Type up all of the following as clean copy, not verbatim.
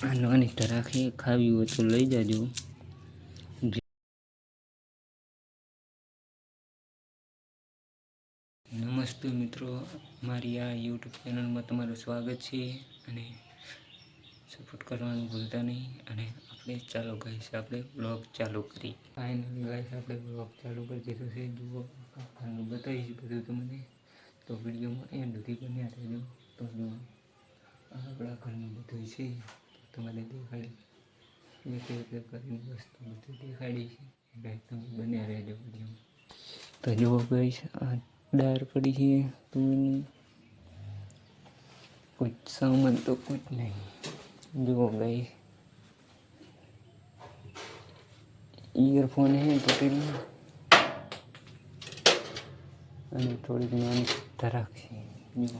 આ નાની રાખી ખાવી હોય તો લઈ જાજો. નમસ્તે મિત્રો, મારી આ યુટ્યુબ ચેનલમાં તમારું સ્વાગત છે અને સપોર્ટ કરવાનું ભૂલતા નહીં. અને આપણે ચાલો ગાઈસ આપણે બ્લોગ ચાલુ કરી. ફાઇનલી ગાઈસ આપણે બ્લોગ ચાલુ કરી દીધો છે. જુઓ બતાવીશ બધું તમને, તો વિડીયોમાં એન્ડ સુધી બન્યા રહેજો. તો જુઓ આપણા ઘરનું બધું છે તો તમારે દેખાડી એક કરીને વસ્તુ બધું દેખાડી છે એટલે તમે બન્યા રહેજો વિડીયોમાં. તો જુઓ ગાઈસ આ દાળ પડી છે તો कुछ सामान तो कुछ नहीं. जो गई ईयरफोन है तो फिर थोड़ी नानी टराक है. जो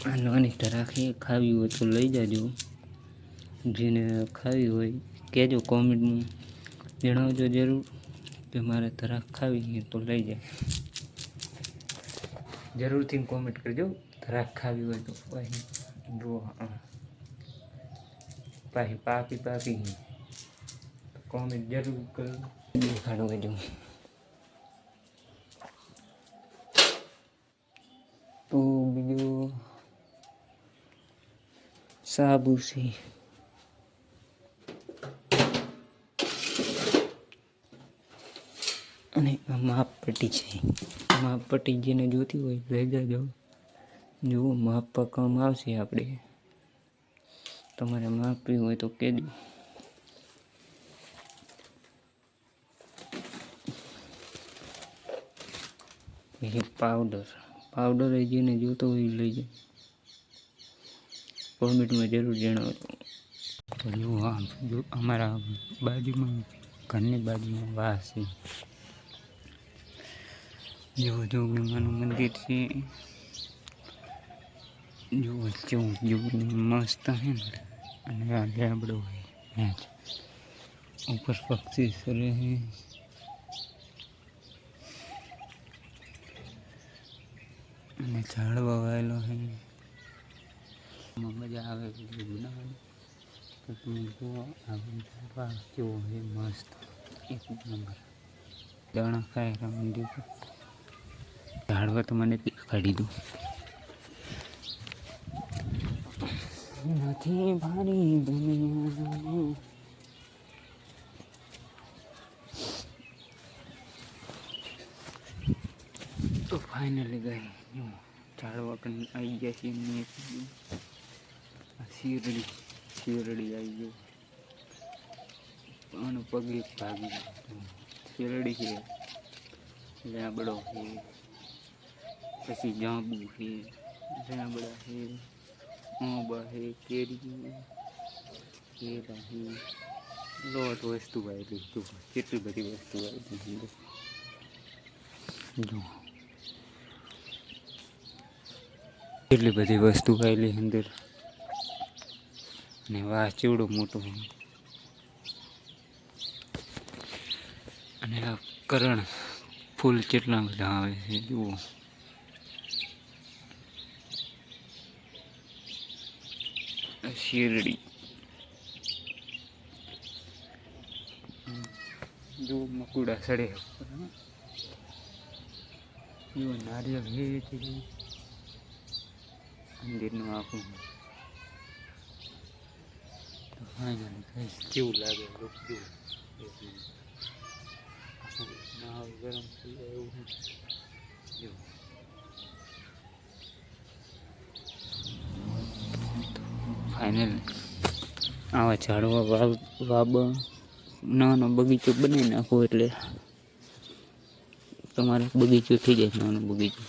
आ नानी टराक है खावी हो तो लई जाजो. जेने खावी હોય કહેજો કોમેન્ટમાં જણાવજો જરૂર કે મારે તરાક ખાવી છે તો લઈ જાય. જરૂરથી કોમેન્ટ કરજો તરાક ખાવી હોય તો. જો પાહી પાપી કોમેન્ટ જરૂર કરો. દેખાડો જો તો બીજું સાબુ છે અને માપ પટ્ટી છે. માપ પટ્ટી જેને જોતી હોય લઈ જાજો. જુઓ માપવા કામ આવશે. આપણે તમારે માપવી હોય તો કહેજો. એ પાવડર જેને જોતો હોય લઈ જાય. કોમેન્ટમાં જરૂર જણાવજો. જો અમારા બાજુમાં ઘરની બાજુમાં વાસ છે. જોગીમાનું મંદિર છે. જો મસ્ત હે ને. અને આ લેબડો હોય ઉપર પક્ષી સરે હે. અને ઝાડવા વાયેલો હે. મજા આવે વિડીયો બનાવવાની. તો તમે જુઓ આ ઝાડવા કેવો હે મસ્ત એક નંબર. દાણા ખાય મંદિર ઝાડવા તો મને કાઢી દઉં નથી ભારી દુનિયા. તો ફાઇનલી ગઈ ઝાડવા પણ આવી ગયા છે. શેરડી આવી ગઈ પણ પગે ભાગી. શેરડી છે, લેબડો છે, પછી જાંબુ છે, લેબડા છે, આંબા છે, કેરી કેળા છે. લોટ વસ્તુ વાયેલી. જો કેટલી બધી વસ્તુ વાયેલી. જો કેટલી બધી વસ્તુ વાયેલી અંદર. ને વાહ ચેવડો મોટો. અને આ કરણ ફૂલ કેટલા બધા આવે છે. જુઓ શેરડી. જો મકુડા સડે. જો નારિયેળ હે છે મંદિરનું આખું. તો ફાઇનલી કેવું લાગે ગરમ થઈ જાય એવું. જો ફાઇનલ આવા ઝાડવા નાનો બગીચો બનાવી નાખો એટલે તમારે બગીચો થઈ જાય. નાનો બગીચો.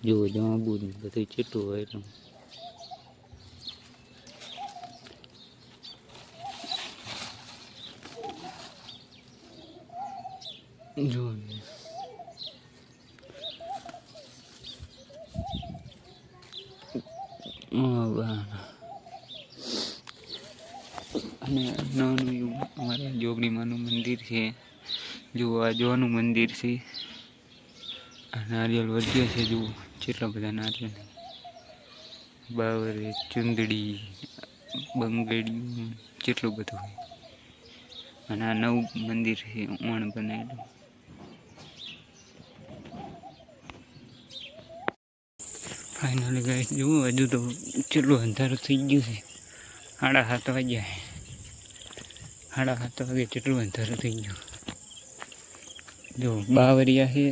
જો જાંબુ બધું ચેટું હોય તો જો અને નાનું એવું અમારે જોગણીમાનું મંદિર છે. જો આ જોવાનું મંદિર છે. આ નારિયેળ વધ્યા છે. જુઓ કેટલા બધા નારિયેળ. બાવરી ચુંદડી બંગડી જેટલું બધું હોય. અને આ નવું મંદિર છે ઓણ બનાવેલું. ફાઇનલી ગાઈસ જુઓ હજુ તો કેટલું અંધારું થઈ ગયું છે. 7:30 વાગ્યા. 7:30 વાગે કેટલું અંધારું થઈ ગયું. જો બાવરિયા છે,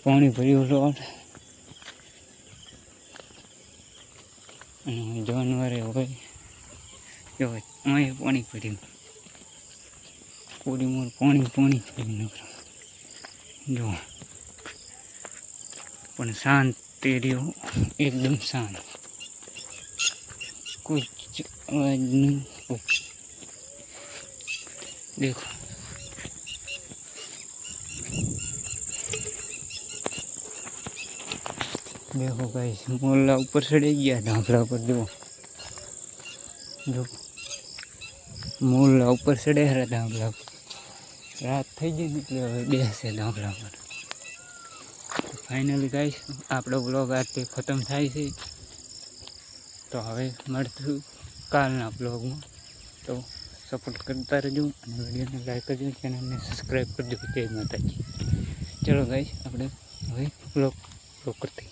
પાણી ભર્યું રોડ અને જાનવરે હોય જો અહીં પાણી ભર્યું. પૂરી મોર પાણી ભર્યું નકરું. જો પણ શાંત એરિયો, એકદમ શાંત, કોઈ અવાજ નહીં. દેખો देखो गाइस मोहल्ला ऊपर चढ़े गया ढांकड़ा पर। जो मोहल्ला ऊपर चढ़े है ढांकड़ा पर। रात थी गई निकले હવે બેસે ઢાંકડા પર. ફાઇનલી ગાઈસ આપણો બ્લોગ આજથી ખતમ થાય છે. તો હવે મળશું કાલના બ્લોગમાં. તો સપોર્ટ કરતા રહેજો અને વિડીયોને લાઈક કરજો, ચેનલને સબસ્ક્રાઈબ કરજો. જય માતાજી. ચલો ગાઈસ આપણે હવે બ્લોગ કરते